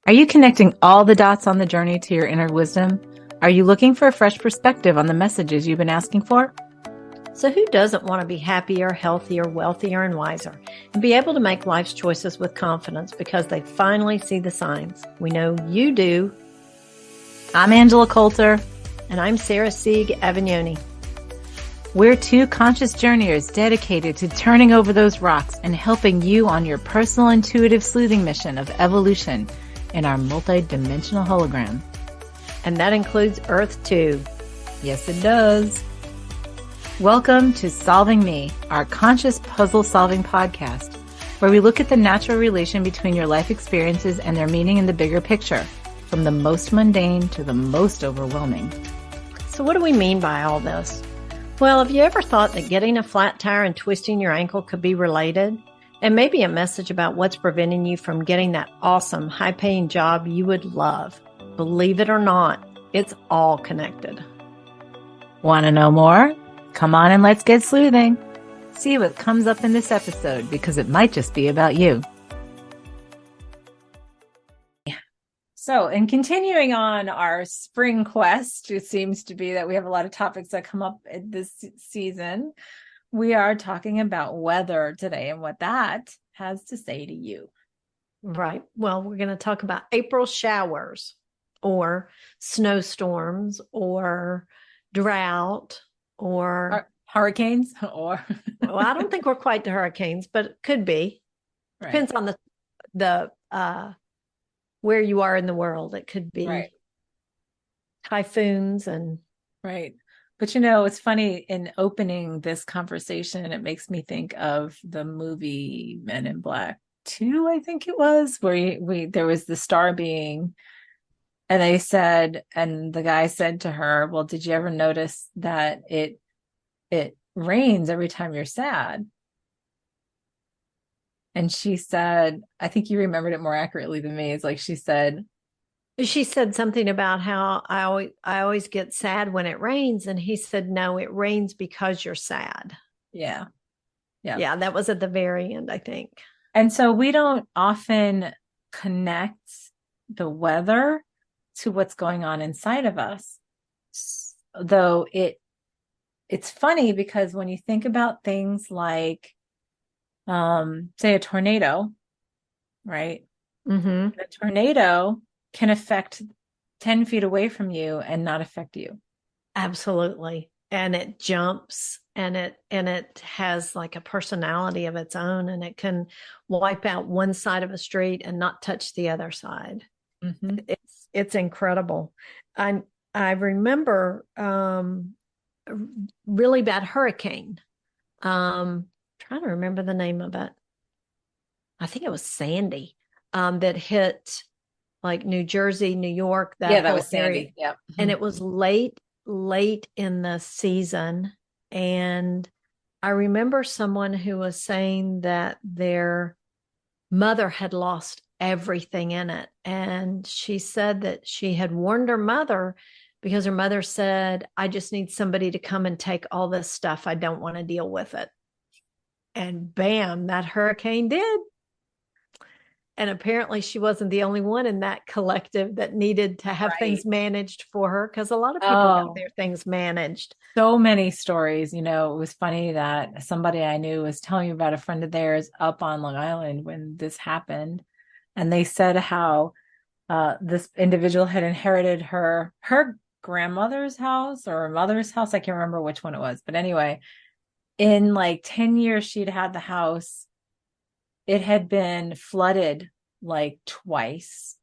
Are you connecting all the dots on the journey to your inner wisdom? Are you looking for a fresh perspective on the messages you've been asking for? So who doesn't want to be happier, healthier, wealthier, and wiser, and be able to make life's choices with confidence because they finally see the signs? We know you do. I'm Angela Coulter. And I'm Sarah Sieg Avignoni. We're two conscious journeyers dedicated to turning over those rocks and helping you on your personal intuitive sleuthing mission of evolution in our multi-dimensional hologram. And that includes Earth too. Yes, it does. Welcome to Solving Me, our conscious puzzle-solving podcast, where we look at the natural relation between your life experiences and their meaning in the bigger picture, from the most mundane to the most overwhelming. So what do we mean by all this? Well, have you ever thought that getting a flat tire and twisting your ankle could be related? And maybe a message about what's preventing you from getting that awesome, high-paying job you would love. Believe it or not, it's all connected. Want to know more? Come on and let's get sleuthing. See what comes up in this episode, because it might just be about you. So, in continuing on our spring quest, it seems to be that we have a lot of topics that come up in this season. We are talking about weather today and what that has to say to you. Right. Well, we're going to talk about April showers or snowstorms or drought or hurricanes or well, I don't think we're quite to hurricanes, but it could be. Right. Depends on the where you are in the world. It could be typhoons and right. But you know, it's funny, in opening this conversation, it makes me think of the movie Men in Black 2, I think it was, where there was the star being, and the guy said to her, well, did you ever notice that it rains every time you're sad? And she said, I think you remembered it more accurately than me. It's like she said something about how I always get sad when it rains. And he said, no, it rains because you're sad. Yeah. Yeah. Yeah. That was at the very end, I think. And so we don't often connect the weather to what's going on inside of us. Though it's funny because when you think about things like, say a tornado, right? Mm-hmm. A tornado can affect 10 feet away from you and not affect you. Absolutely. And it jumps and it has like a personality of its own, and it can wipe out one side of a street and not touch the other side. Mm-hmm. It's incredible. I remember really bad hurricane. Trying to remember the name of it. I think it was Sandy that hit like New Jersey, New York. That was Sandy. Yeah. Mm-hmm. And it was late in the season. And I remember someone who was saying that their mother had lost everything in it. And she said that she had warned her mother because her mother said, I just need somebody to come and take all this stuff. I don't want to deal with it. And bam, that hurricane did. And apparently she wasn't the only one in that collective that needed to have things managed for her, because a lot of people got their things managed. So many stories. You know, it was funny that somebody I knew was telling me about a friend of theirs up on Long Island when this happened. And they said how this individual had inherited her grandmother's house or her mother's house. I can't remember which one it was. But anyway, in like 10 years she'd had the house, it had been flooded like twice,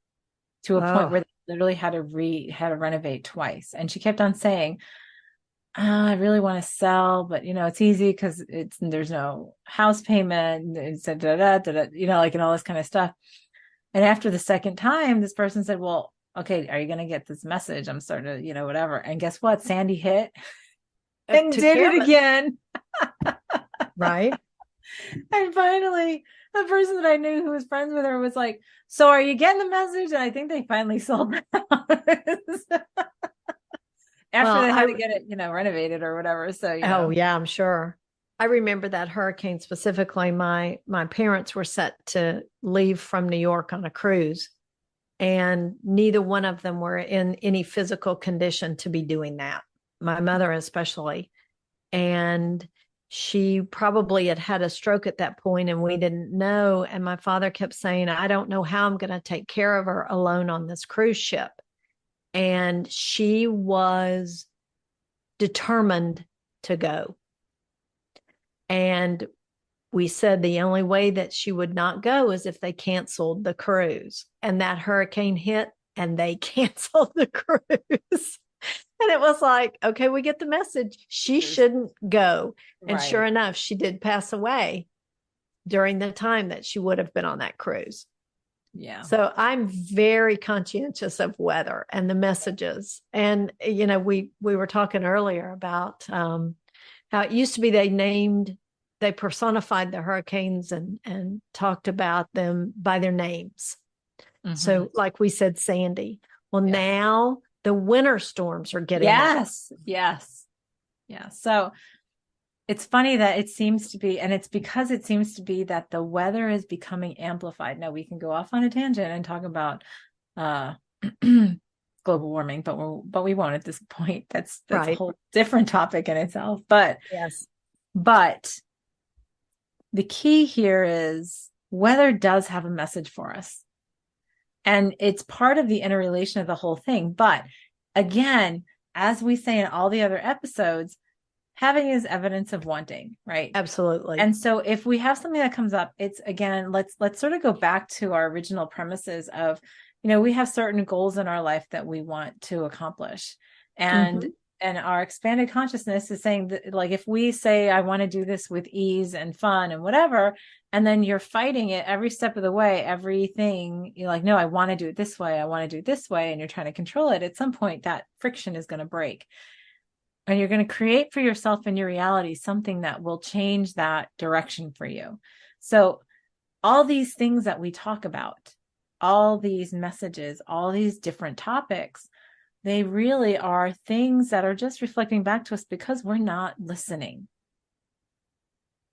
to a point where they literally had to renovate twice. And she kept on saying, I really want to sell, but you know, it's easy because there's no house payment, it's like and all this kind of stuff. And after the second time, this person said, well, okay, are you going to get this message? I'm starting to, whatever. And guess what? Sandy hit and did it again. Right. And finally, the person that I knew who was friends with her was like, so are you getting the message? And I think they finally sold the house. After they had to get it, renovated or whatever. So, Oh, yeah, I'm sure. I remember that hurricane specifically. My parents were set to leave from New York on a cruise. And neither one of them were in any physical condition to be doing that. My mother, especially. And she probably had had a stroke at that point and we didn't know. And my father kept saying, I don't know how I'm going to take care of her alone on this cruise ship. And she was determined to go. And we said the only way that she would not go is if they canceled the cruise. And that hurricane hit and they canceled the cruise. And it was like, okay, we get the message. She shouldn't go. And sure Right. enough, she did pass away during the time that she would have been on that cruise. Yeah. So I'm very conscientious of weather and the messages. And we were talking earlier about how it used to be they personified the hurricanes and talked about them by their names. Mm-hmm. So like we said, Sandy. Well, Yeah. now the winter storms are getting that. Yes. Yes. Yeah. So it's funny that it seems to be, and it's because it seems to be that the weather is becoming amplified. Now we can go off on a tangent and talk about uh global warming, but we won't at this point. That's a Right. whole different topic in itself. Yes. But the key here is weather does have a message for us. And it's part of the interrelation of the whole thing. But again, as we say in all the other episodes, having is evidence of wanting, right? Absolutely. And so if we have something that comes up, it's again, let's sort of go back to our original premises of, we have certain goals in our life that we want to accomplish. And Mm-hmm. and our expanded consciousness is saying that, like, if we say I want to do this with ease and fun and whatever, and then you're fighting it every step of the way, everything, you're like, no, I want to do it this way, I want to do it this way, and you're trying to control it, at some point that friction is going to break. And you're going to create for yourself in your reality something that will change that direction for you. So all these things that we talk about, all these messages, all these different topics, they really are things that are just reflecting back to us because we're not listening.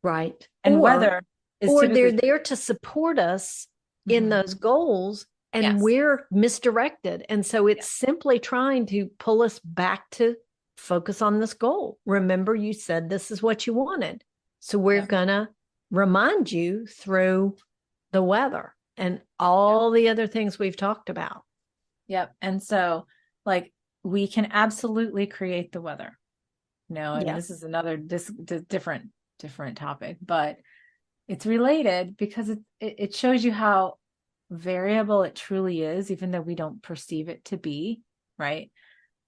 Right. And weather is Or they're typically, there to support us in mm-hmm. those goals and Yes. we're misdirected. And so it's simply trying to pull us back to focus on this goal. Remember, you said this is what you wanted. So we're Yep. going to remind you through the weather and Yep. all the other things we've talked about. Yep. And so, like, we can absolutely create the weather. And this is another different topic, but it's related because it shows you how variable it truly is, even though we don't perceive it to be, right?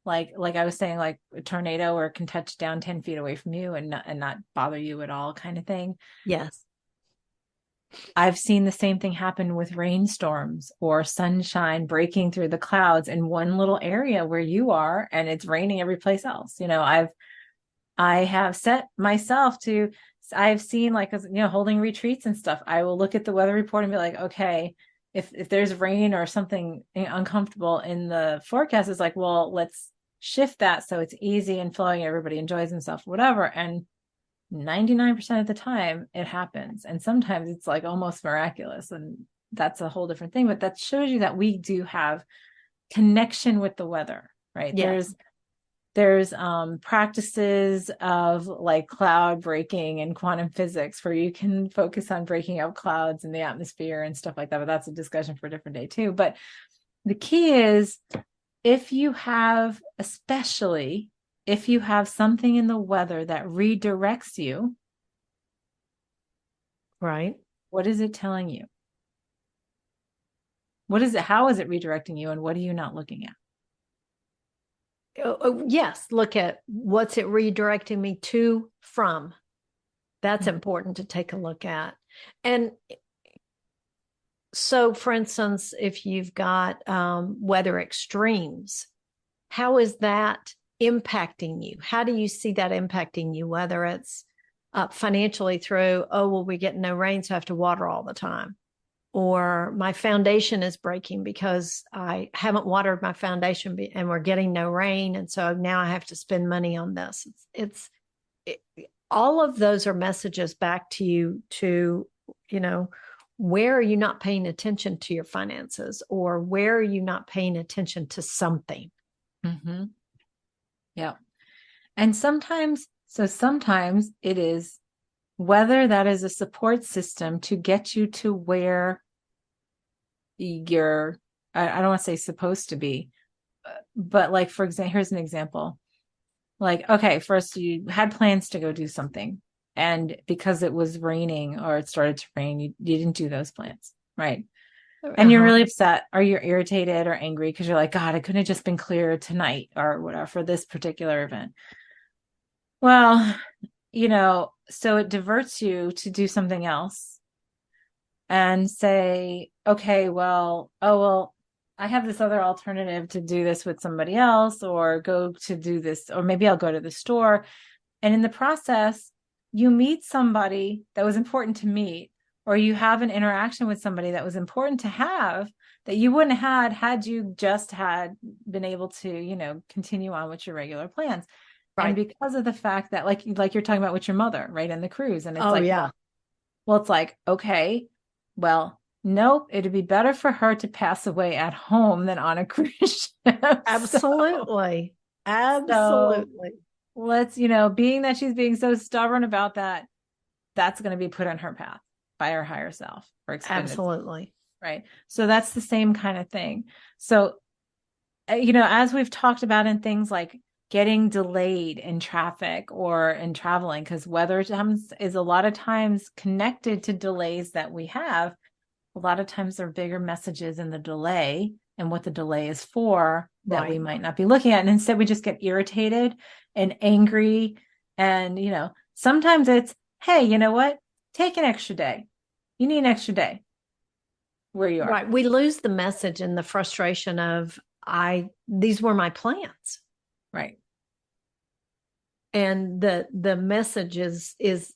Like I was saying, like a tornado or can touch down 10 feet away from you and not bother you at all, kind of thing. Yes. I've seen the same thing happen with rainstorms or sunshine breaking through the clouds in one little area where you are, and it's raining every place else. I have set myself to, I've seen, like, holding retreats and stuff. I will look at the weather report and be like, okay, if there's rain or something uncomfortable in the forecast, it's like, well, let's shift that so it's easy and flowing, everybody enjoys themselves, whatever. And 99% of the time it happens. And sometimes it's like almost miraculous. And that's a whole different thing. But that shows you that we do have connection with the weather, right? Yes. There's practices of like cloud breaking and quantum physics where you can focus on breaking up clouds in the atmosphere and stuff like that. But that's a discussion for a different day too. But the key is, especially if you have something in the weather that redirects you, Right. what is it telling you? How is it redirecting you, and what are you not looking at? Yes. Look at what's it redirecting me to from. That's important to take a look at. And so, for instance, if you've got weather extremes, how is that impacting you? How do you see that impacting you? Whether it's financially through, oh, well, we get no rain, so I have to water all the time. Or my foundation is breaking because I haven't watered my foundation and we're getting no rain. And so now I have to spend money on this. All of those are messages back to you to, where are you not paying attention to your finances, or where are you not paying attention to something? Mm-hmm. Yeah. And sometimes it is whether that is a support system to get you to where you're, I don't want to say supposed to be, but like, for example, here's an example. Like, okay, first you had plans to go do something. And because it was raining or it started to rain, you didn't do those plans. Right. And you're Uh-huh. really upset or you're irritated or angry because you're like, God, it couldn't have just been clear tonight or whatever for this particular event. Well, so it diverts you to do something else and say, okay, well, oh, well, I have this other alternative to do this with somebody else or go to do this, or maybe I'll go to the store. And in the process, you meet somebody that was important to meet, or you have an interaction with somebody that was important to have that you wouldn't have had you just had been able to, continue on with your regular plans. And Right. because of the fact that like you're talking about with your mother, right, and the cruise, and it's Oh, like, yeah. well, it's like, okay, well, nope, it'd be better for her to pass away at home than on a cruise ship. Absolutely. So Absolutely. let's, being that she's being so stubborn about that, that's going to be put on her path by her higher self for extended, Absolutely. right? So that's the same kind of thing. So, as we've talked about in things like getting delayed in traffic or in traveling, because weather is a lot of times connected to delays that we have. A lot of times there are bigger messages in the delay and what the delay is for that we Right. might not be looking at. And instead we just get irritated and angry. And, sometimes it's, hey, you know what? Take an extra day. You need an extra day where you are. Right. We lose the message and the frustration of these were my plans. Right. And the message is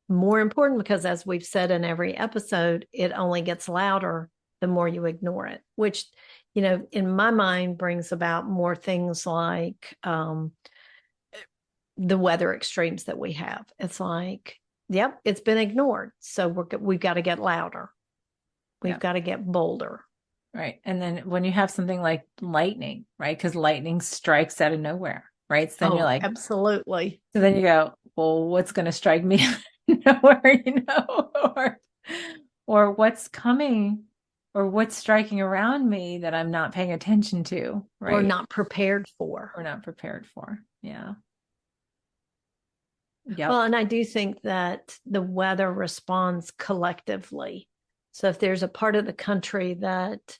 more important because, as we've said in every episode, it only gets louder the more you ignore it, which, in my mind brings about more things like the weather extremes that we have. It's like, yep, it's been ignored. So we've got to get louder. We've Yeah. got to get bolder. Right. And then when you have something like lightning, right? Because lightning strikes out of nowhere, right? So then you're Oh, like, absolutely. so then you go, well, what's going to strike me nowhere, or what's coming or what's striking around me that I'm not paying attention to, Or right? not prepared for. Or not prepared for. Yeah. Well, Yep. and I do think that the weather responds collectively. So if there's a part of the country that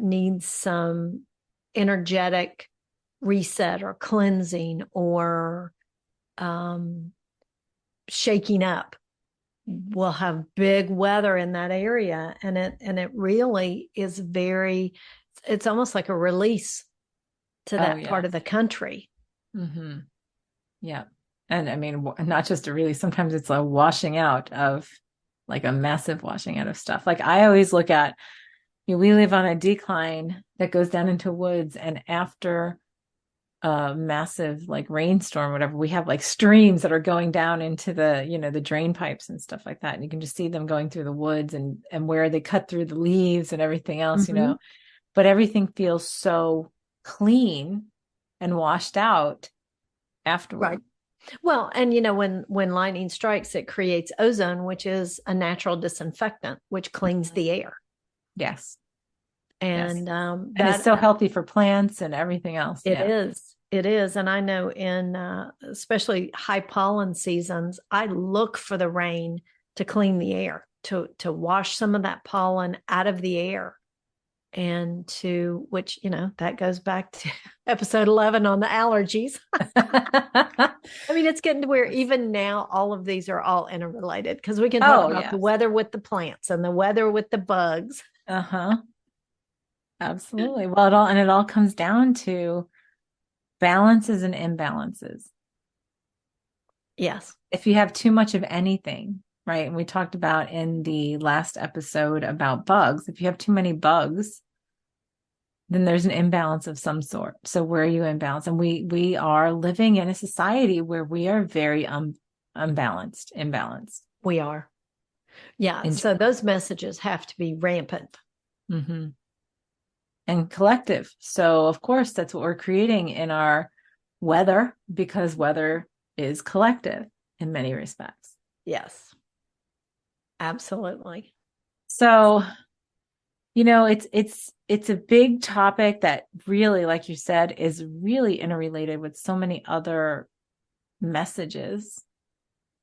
needs some energetic reset or cleansing or um, shaking up, we'll have big weather in that area, and it really is it's almost like a release to Oh, that part yes. of the country. Mm-hmm. Yeah. And I mean, not just a really, sometimes it's a washing out of like a massive washing out of stuff. Like I always look at, we live on a decline that goes down into woods, and after a massive like rainstorm, whatever, we have like streams that are going down into the drain pipes and stuff like that. And you can just see them going through the woods and where they cut through the leaves and everything else, Mm-hmm. but everything feels so clean and washed out Right. afterward. Well, and when lightning strikes, it creates ozone, which is a natural disinfectant, which cleans Mhm. the air. Yes. Yes. And And it's that so healthy for plants and everything else. it Yeah. is. It is. And I know in especially high pollen seasons, I look for the rain to clean the air, to wash some of that pollen out of the air. And to which, that goes back to episode 11 on the allergies. I mean, it's getting to where even now all of these are all interrelated because we can talk Oh, about the yes. weather with the plants and the weather with the bugs. Uh-huh. Absolutely. Well, it all comes down to balances and imbalances. Yes. If you have too much of anything, right? And we talked about in the last episode about bugs. If you have too many bugs, then there's an imbalance of some sort. So where are you imbalanced? And we are living in a society where we are very imbalanced. We are. Yeah. in So those messages have to be rampant. hmm and collective. So of course, that's what we're creating in our weather, because weather is collective in many respects. Yes, absolutely. So, it's a big topic that really, like you said, is really interrelated with so many other messages,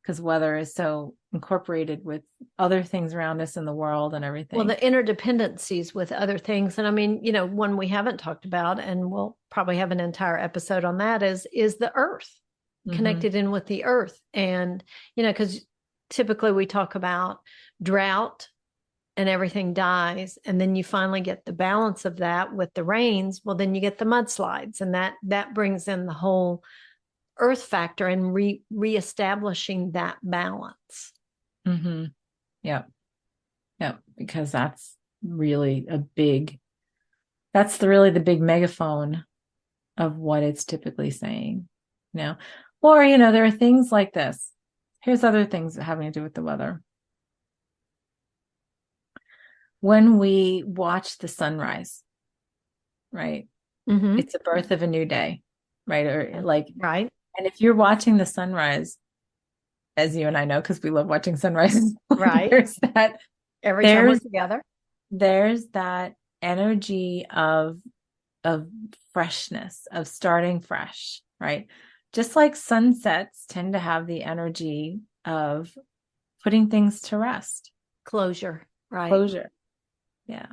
because weather is so incorporated with other things around us in the world and Well, the everything. interdependencies with other things. And I mean, one we haven't talked about, and we'll probably have an entire episode on that, is the earth, Hmm. connected in with the earth. And, because typically we talk about drought and everything dies, and then you finally get the balance of that with the rains. Well, then you get the mudslides, and that brings in the whole earth factor and reestablishing that balance. Hmm. Yeah. Yeah. Because that's really really the big megaphone of what it's typically saying, you know. Or, there are things like this. Here's other things having to do with the weather. When we watch the sunrise, right? Mm-hmm. It's a birth of a new day, right? Or like, Right. and if you're watching the sunrise, as you and I know, because we love watching sunrises, Right. there's that, Every time we're there's together. there's that energy of freshness, of starting fresh, right? Just like sunsets tend to have the energy of putting things to rest, Closure. Right. closure. Yeah.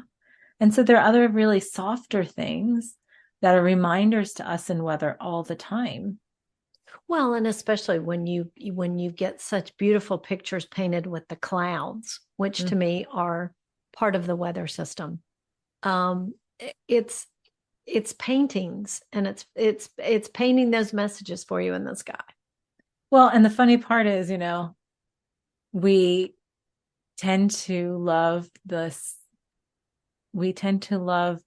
And so there are other really softer things that are reminders to us in weather all the time. Well, and especially when you get such beautiful pictures painted with the clouds, which to Mm. me are part of the weather system. Um, it's paintings, and it's painting those messages for you in the sky. Well, and the funny part is, we tend to love this, we tend to love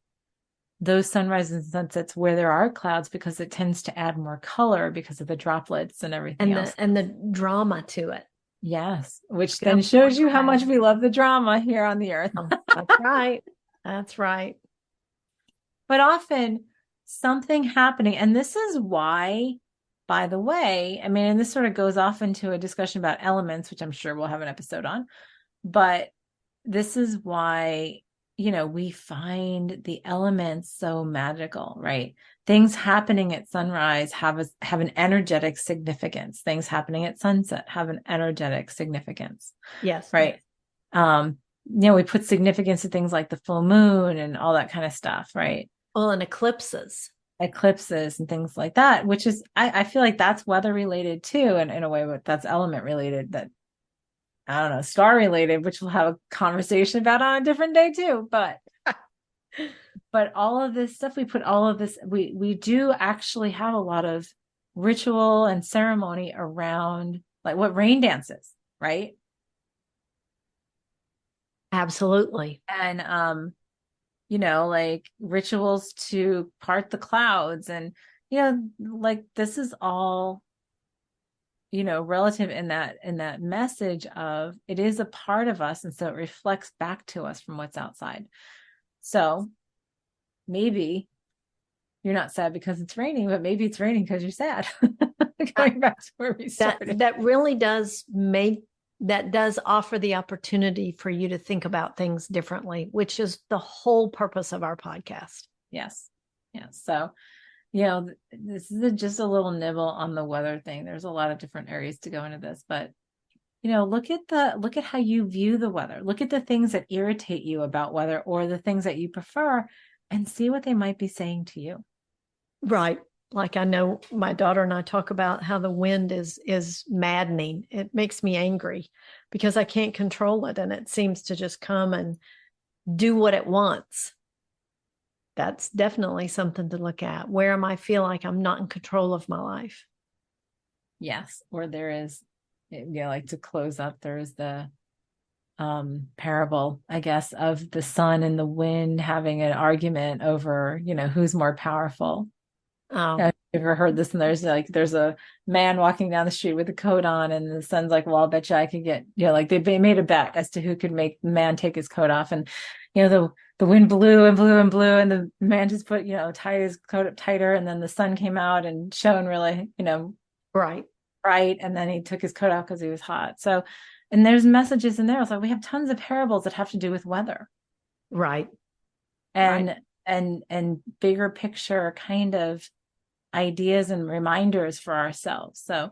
those sunrises and sunsets where there are clouds, because it tends to add more color because of the droplets and everything And the else. and the drama to it. Yes, which Good then shows you how much point. we love the drama here on the earth. That's right. That's right. But often something happening, and this is why, by the way, I mean, and this sort of goes off into a discussion about elements, which I'm sure we'll have an episode on, but this is why, we find the elements so magical, right? Things happening at sunrise have an energetic significance. Things happening at sunset have an energetic significance, Yes. right? We put significance to things like the full moon and all that kind of stuff, right? Well, and eclipses. Eclipses and things like that, which is, I feel like that's weather related too, and in a way, but that's element related, that I don't know, star related, which we'll have a conversation about on a different day too. But all of this stuff, we put all of this, we do actually have a lot of ritual and ceremony around, like what rain dances, right? Absolutely. And like rituals to part the clouds, and like this is all, relative in that message of it is a part of us, and so it reflects back to us from what's outside. So maybe you're not sad because it's raining, but maybe it's raining because you're sad. Going back to where we that started. that really does make that does offer the opportunity for you to think about things differently, which is the whole purpose of our podcast. Yes. Yes. So, this is just a little nibble on the weather thing. There's a lot of different areas to go into this, but look at how you view the weather. Look at the things that irritate you about weather, or the things that you prefer, and see what they might be saying to you. Right. Like, I know my daughter and I talk about how the wind is maddening. It makes me angry because I can't control it, and it seems to just come and do what it wants. That's definitely something to look at. Where am I feel like I'm not in control of my life? Yes. Or there is, like to close up, there's the parable, I guess, of the sun and the wind having an argument over, who's more powerful. Oh, You've ever heard this? And there's a man walking down the street with a coat on, and the son's like, well, I'll bet you I could get, like they made a bet as to who could make the man take his coat off. And, the wind blew and blew and blew, and the man just put, tied his coat up tighter. And then the sun came out and shone really, Right. bright. And then he took his coat off because he was hot. So, and there's messages in there. It's like we have tons of parables that have to do with weather. Right. And, right. and bigger picture kind of ideas and reminders for ourselves. So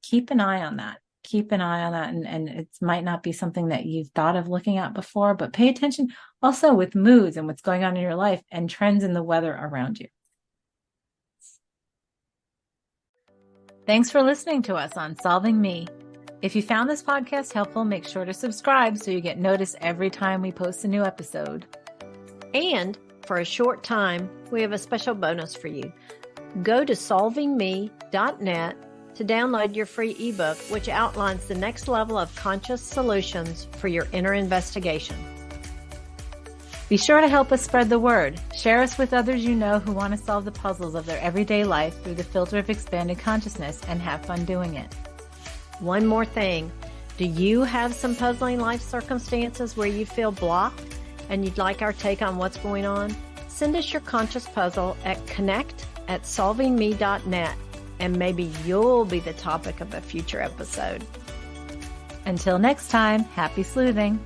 keep an eye on that. Keep an eye on that. And it might not be something that you've thought of looking at before, but pay attention also with moods and what's going on in your life and trends in the weather around you. Thanks for listening to us on Solving Me. If you found this podcast helpful, make sure to subscribe so you get notice every time we post a new episode. And for a short time, we have a special bonus for you. Go to solvingme.net to download your free ebook, which outlines the next level of conscious solutions for your inner investigation. Be sure to help us spread the word. Share us with others you know who want to solve the puzzles of their everyday life through the filter of expanded consciousness and have fun doing it. One more thing. Do you have some puzzling life circumstances where you feel blocked and you'd like our take on what's going on? Send us your conscious puzzle at connect@solvingme.net, and maybe you'll be the topic of a future episode. Until next time, happy sleuthing.